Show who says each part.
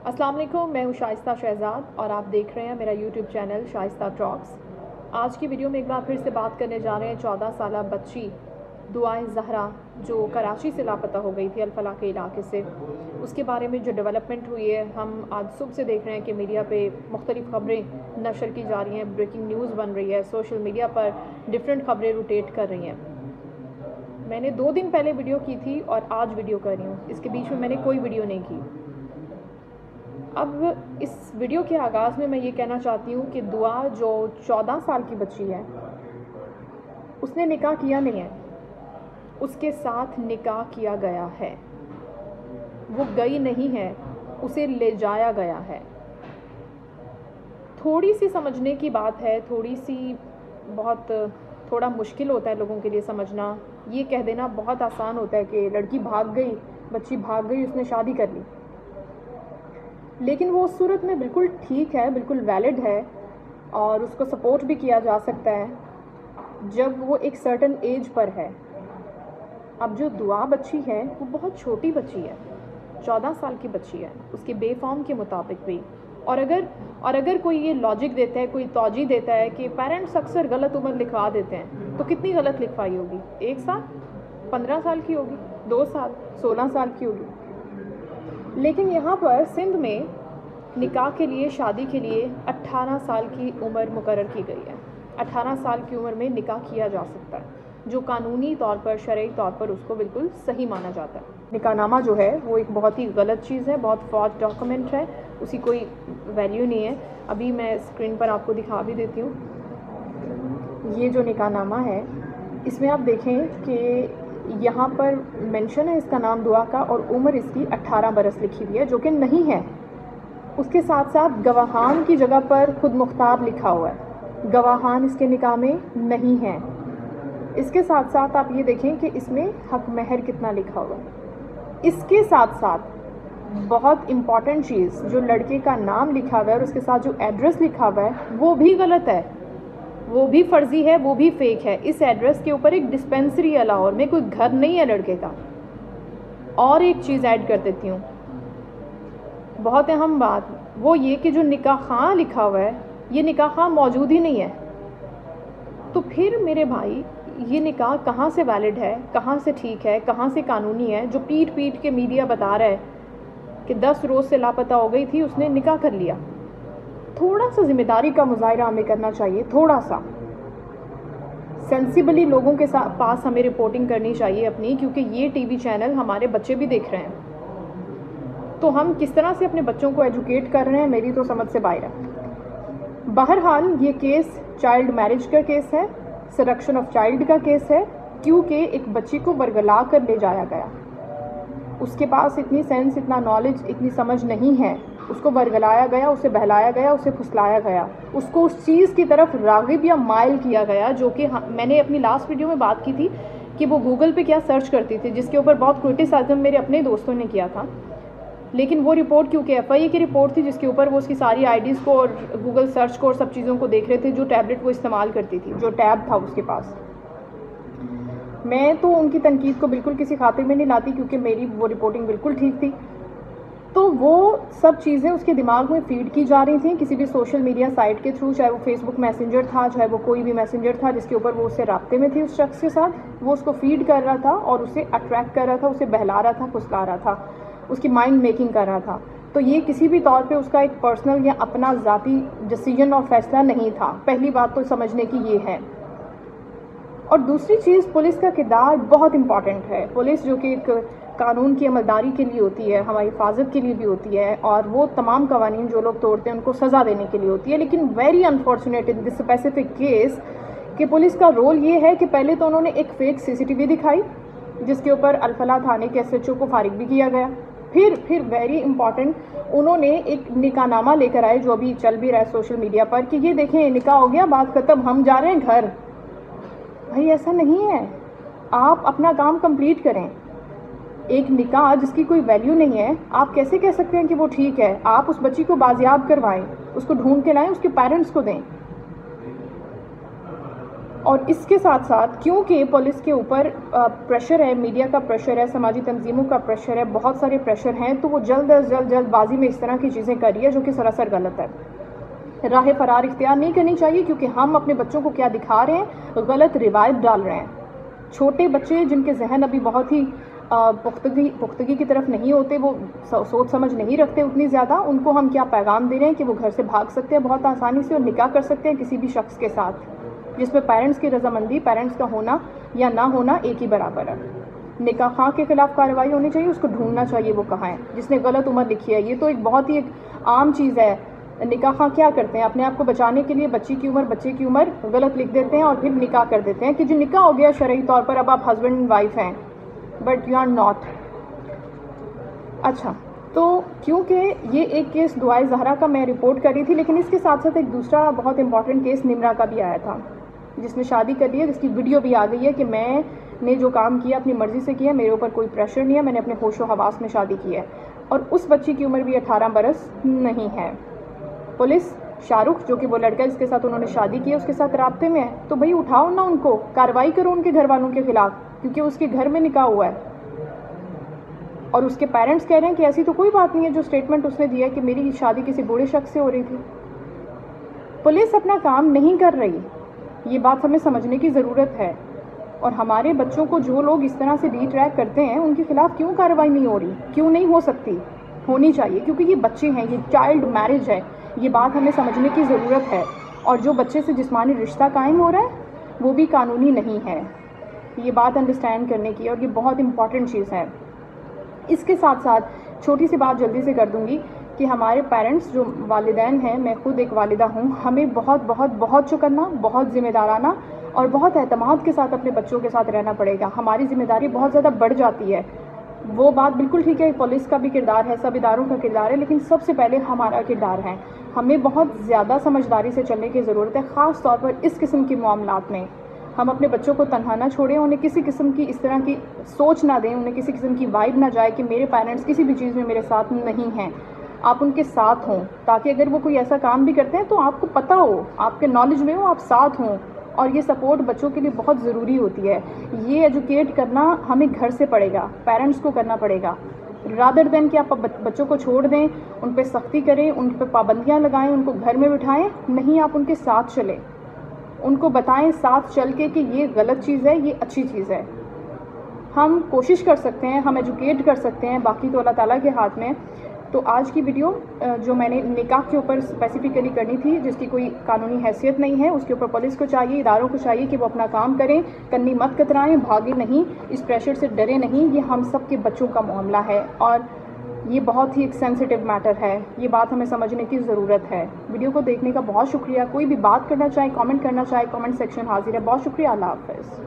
Speaker 1: अस्सलाम वालेकुम, मैं हूँ शाइस्ता शहजाद और आप देख रहे हैं मेरा यूट्यूब चैनल शाइस्ता टॉक्स। आज की वीडियो में एक बार फिर से बात करने जा रहे हैं 14 साल बच्ची दुआए ज़हरा जो कराची से लापता हो गई थी, अल-फलाह के इलाके से। उसके बारे में जो डेवलपमेंट हुई है, हम आज सुबह से देख रहे हैं कि मीडिया पे मुख्तलिफ़ खबरें नशर की जा रही हैं, ब्रेकिंग न्यूज़ बन रही है, सोशल मीडिया पर डिफरेंट खबरें रोटेट कर रही हैं। मैंने 2 दिन पहले वीडियो की थी और आज वीडियो कर रही हूँ, इसके बीच में मैंने कोई वीडियो नहीं की। अब इस वीडियो के आगाज़ में मैं ये कहना चाहती हूँ कि दुआ जो 14 साल की बच्ची है, उसने निकाह किया नहीं है, उसके साथ निकाह किया गया है। वो गई नहीं है, उसे ले जाया गया है। थोड़ी सी समझने की बात है, थोड़ा मुश्किल होता है लोगों के लिए समझना। ये कह देना बहुत आसान होता है कि लड़की भाग गई, बच्ची भाग गई, उसने शादी कर ली। लेकिन वो उस सूरत में बिल्कुल ठीक है, बिल्कुल वैलिड है और उसको सपोर्ट भी किया जा सकता है जब वो एक सर्टन एज पर है। अब जो दुआ बच्ची है वो बहुत छोटी बच्ची है, 14 साल की बच्ची है उसके बेफॉर्म के मुताबिक भी। और अगर कोई ये लॉजिक देता है, कोई तौजी देता है कि पेरेंट्स अक्सर गलत उम्र लिखवा देते हैं, तो कितनी गलत लिखवाई होगी? 1 साल, 15 साल की होगी, 2 साल, 16 साल की होगी। लेकिन यहाँ पर सिंध में निकाह के लिए, शादी के लिए 18 साल की उम्र मुकर्रर की गई है। 18 साल की उम्र में निकाह किया जा सकता है, जो कानूनी तौर पर, शरई तौर पर उसको बिल्कुल सही माना जाता है। निकाहनामा जो है वो एक बहुत ही गलत चीज़ है, बहुत फॉर्ज डॉक्यूमेंट है, उसकी कोई वैल्यू नहीं है। अभी मैं स्क्रीन पर आपको दिखा भी देती हूँ। ये जो निकाहनामा है, इसमें आप देखें कि यहाँ पर मेंशन है इसका नाम दुआ का और उम्र इसकी 18 बरस लिखी हुई है, जो कि नहीं है। उसके साथ साथ गवाहान की जगह पर खुद मुख्तार लिखा हुआ है, गवाहान इसके निकाह में नहीं है। इसके साथ साथ आप ये देखें कि इसमें हक महर कितना लिखा हुआ है। इसके साथ साथ बहुत इम्पॉर्टेंट चीज़, जो लड़के का नाम लिखा हुआ है और उसके साथ जो एड्रेस लिखा हुआ है वो भी गलत है, वो भी फर्जी है, वो भी फेक है। इस एड्रेस के ऊपर एक डिस्पेंसरी है लाहौर में, कोई घर नहीं है लड़के का। और एक चीज़ ऐड कर देती हूँ, बहुत अहम बात, वो ये कि जो निकाह खां लिखा हुआ है, ये निकाह खां मौजूद ही नहीं है। तो फिर मेरे भाई, ये निकाह कहाँ से वैलिड है, कहाँ से ठीक है, कहाँ से कानूनी है? जो पीट पीट के मीडिया बता रहा है कि 10 रोज़ से लापता हो गई थी, उसने निकाह कर लिया। थोड़ा सा ज़िम्मेदारी का मुजाहिरा हमें करना चाहिए, थोड़ा सा सेंसिबली लोगों के पास हमें रिपोर्टिंग करनी चाहिए अपनी, क्योंकि ये टीवी चैनल हमारे बच्चे भी देख रहे हैं। तो हम किस तरह से अपने बच्चों को एजुकेट कर रहे हैं, मेरी तो समझ से बाहर है। बहरहाल ये केस चाइल्ड मैरिज का केस है, सेडक्शन ऑफ चाइल्ड का केस है, क्योंकि एक बच्ची को बरगला कर ले जाया गया। उसके पास इतनी सेंस, इतना नॉलेज, इतनी समझ नहीं है। उसको बरगलाया गया, उसे बहलाया गया, उसे फुसलाया गया, उसको उस चीज़ की तरफ रागिब या माइल किया गया जो कि मैंने अपनी लास्ट वीडियो में बात की थी कि वो गूगल पे क्या सर्च करती थी, जिसके ऊपर बहुत क्रिटिसाइज्म मेरे अपने दोस्तों ने किया था। लेकिन वो रिपोर्ट क्योंकि FIA की रिपोर्ट थी, जिसके ऊपर वो उसकी सारी IDs को और गूगल सर्च को और सब चीज़ों को देख रहे थे, जो टैबलेट वो इस्तेमाल करती थी, जो टैब था उसके पास। मैं तो उनकी तनकीद को बिल्कुल किसी खातिर में नहीं लाती, क्योंकि मेरी वो रिपोर्टिंग बिल्कुल ठीक थी। तो वो सब चीज़ें उसके दिमाग में फीड की जा रही थी किसी भी सोशल मीडिया साइट के थ्रू, चाहे वो फेसबुक मैसेंजर था, चाहे वो कोई भी मैसेंजर था जिसके ऊपर वो उससे राब्ते में थी उस शख्स के साथ। वो उसको फीड कर रहा था और उसे अट्रैक्ट कर रहा था, उसे बहला रहा था, फुसला रहा था, उसकी माइंड मेकिंग कर रहा था। तो ये किसी भी तौर पे उसका एक पर्सनल या अपना ज़ाती डिसीजन और फैसला नहीं था। पहली बात तो समझने की ये है। और दूसरी चीज़, पुलिस का किरदार बहुत इम्पॉर्टेंट है। पुलिस जो कि एक कानून की अमलदारी के लिए होती है, हमारी हिफाजत के लिए भी होती है, और वो तमाम कवानीन जो लोग तोड़ते हैं उनको सज़ा देने के लिए होती है। लेकिन very unfortunate in this specific case कि पुलिस का रोल ये है कि पहले तो उन्होंने एक फेक CCTV दिखाई, जिसके ऊपर अल-फलाह थाने के SHO को फारिग भी किया गया। फिर वेरी इंपॉर्टेंट, उन्होंने एक निकाहनामा लेकर आए, जो अभी चल भी रहा है सोशल मीडिया पर, कि ये देखें निकाह हो गया, बात ख़त्म, हम जा रहे हैं घर। भाई ऐसा नहीं है, आप अपना काम कंप्लीट करें। एक निकाह जिसकी कोई वैल्यू नहीं है, आप कैसे कह सकते हैं कि वो ठीक है? आप उस बच्ची को बाजियाब करवाएं, उसको ढूंढ के लाएं, उसके पेरेंट्स को दें। اور اس کے ساتھ ساتھ کیونکہ پولیس کے اوپر پریشر ہے، میڈیا کا پریشر ہے، سماجی تنظیموں کا پریشر ہے، بہت سارے پریشر ہیں، تو وہ جلد بازی میں اس طرح کی چیزیں کر رہی ہے جو کہ سراسر غلط ہے۔ راہ فرار اختیار نہیں کرنی چاہیے، کیونکہ ہم اپنے بچوں کو کیا دکھا رہے ہیں؟ غلط روایت ڈال رہے ہیں۔ چھوٹے بچے جن کے ذہن ابھی بہت ہی پختگی کی طرف نہیں ہوتے، وہ سوچ سمجھ نہیں رکھتے اتنی زیادہ، ان کو ہم کیا پیغام دے رہے ہیں کہ وہ گھر سے بھاگ سکتے ہیں بہت آسانی سے اور نکاح کر سکتے ہیں کسی بھی شخص کے ساتھ، جس میں پیرنٹس کی رضامندی، پیرنٹس کا ہونا یا نہ ہونا ایک ہی برابر ہے۔ نکاح خواہ کے خلاف کارروائی ہونی چاہیے، اس کو ڈھونڈنا چاہیے وہ کہاں ہے جس نے غلط عمر لکھی ہے۔ یہ تو ایک بہت ہی عام چیز ہے۔ نکاح خواہ کیا کرتے ہیں؟ اپنے آپ کو بچانے کے لیے بچے کی عمر غلط لکھ دیتے ہیں اور پھر نکاح کر دیتے ہیں کہ جو نکاح ہو گیا شرعی طور پر، اب آپ ہسبینڈ اینڈ وائف ہیں، بٹ یو آر ناٹ۔ اچھا، تو کیونکہ یہ ایک کیس دعائے زہرا کا میں رپورٹ کر رہی تھی، لیکن اس کے ساتھ ساتھ ایک دوسرا بہت امپورٹنٹ کیس نمرا کا بھی آیا تھا، جس نے شادی کر لی ہے، جس کی ویڈیو بھی آ گئی ہے کہ میں نے جو کام کیا اپنی مرضی سے کیا، میرے اوپر کوئی پریشر نہیں ہے، میں نے اپنے ہوش و حواس میں شادی کی ہے، اور اس بچی کی عمر بھی 18 برس نہیں ہے۔ پولیس شاہ رخ جو کہ وہ لڑکا جس کے ساتھ انہوں نے شادی کی ہے اس کے ساتھ رابطے میں ہے، تو بھئی اٹھاؤ نا ان کو، کارروائی کرو ان کے گھر والوں کے خلاف، کیونکہ اس کے گھر میں نکاح ہوا ہے اور اس کے پیرنٹس کہہ رہے ہیں کہ ایسی تو کوئی بات نہیں ہے جو اسٹیٹمنٹ اس نے دی ہے کہ میری شادی کسی بوڑھے شخص سے ہو رہی تھی۔ پولیس اپنا کام نہیں کر رہی، یہ بات ہمیں سمجھنے کی ضرورت ہے، اور ہمارے بچوں کو جو لوگ اس طرح سے ری ٹریک کرتے ہیں ان کے خلاف کیوں کارروائی نہیں ہو رہی؟ کیوں نہیں ہو سکتی؟ ہونی چاہیے، کیونکہ یہ بچے ہیں، یہ چائلڈ میرج ہے، یہ بات ہمیں سمجھنے کی ضرورت ہے، اور جو بچے سے جسمانی رشتہ قائم ہو رہا ہے وہ بھی قانونی نہیں ہے، یہ بات انڈرسٹینڈ کرنے کی، اور یہ بہت امپورٹنٹ چیز ہے۔ اس کے ساتھ ساتھ چھوٹی سی بات جلدی سے کر دوں گی کہ ہمارے پیرنٹس جو والدین ہیں، میں خود ایک والدہ ہوں، ہمیں بہت بہت بہت چکنا، بہت ذمہ دارانہ اور بہت اعتماد کے ساتھ اپنے بچوں کے ساتھ رہنا پڑے گا۔ ہماری ذمہ داری بہت زیادہ بڑھ جاتی ہے، وہ بات بالکل ٹھیک ہے، پولیس کا بھی کردار ہے، سب اداروں کا کردار ہے، لیکن سب سے پہلے ہمارا کردار ہے۔ ہمیں بہت زیادہ سمجھداری سے چلنے کی ضرورت ہے، خاص طور پر اس قسم کے معاملات میں۔ ہم اپنے بچوں کو تنہا نہ چھوڑیں، انہیں کسی قسم کی اس طرح کی سوچ نہ دیں، انہیں کسی قسم کی وائب نہ جائے کہ میرے پیرنٹس کسی بھی چیز میں میرے ساتھ نہیں ہیں۔ آپ ان کے ساتھ ہوں، تاکہ اگر وہ کوئی ایسا کام بھی کرتے ہیں تو آپ کو پتہ ہو، آپ کے نالج میں ہو، آپ ساتھ ہوں، اور یہ سپورٹ بچوں کے لیے بہت ضروری ہوتی ہے۔ یہ ایجوکیٹ کرنا ہمیں گھر سے پڑے گا، پیرنٹس کو کرنا پڑے گا، رادر دین کہ آپ بچوں کو چھوڑ دیں، ان پہ سختی کریں، ان پہ پابندیاں لگائیں، ان کو گھر میں بٹھائیں، نہیں، آپ ان کے ساتھ چلیں، ان کو بتائیں ساتھ چل کے کہ یہ غلط چیز ہے، یہ اچھی چیز ہے۔ ہم کوشش کر سکتے ہیں، ہم ایجوکیٹ کر سکتے ہیں، باقی تو اللہ تعالیٰ کے ہاتھ میں۔ تو آج کی ویڈیو جو میں نے نکاح کے اوپر اسپیسیفکلی کرنی تھی، جس کی کوئی قانونی حیثیت نہیں ہے، اس کے اوپر پولیس کو چاہیے، اداروں کو چاہیے کہ وہ اپنا کام کریں، کنی مت کترائیں، بھاگیں نہیں، اس پریشر سے ڈرے نہیں، یہ ہم سب کے بچوں کا معاملہ ہے، اور یہ بہت ہی ایک سینسٹیو میٹر ہے، یہ بات ہمیں سمجھنے کی ضرورت ہے۔ ویڈیو کو دیکھنے کا بہت شکریہ، کوئی بھی بات کرنا چاہے، کامنٹ کرنا چاہے، کامنٹ سیکشن حاضر ہے۔ بہت شکریہ، اللہ حافظ۔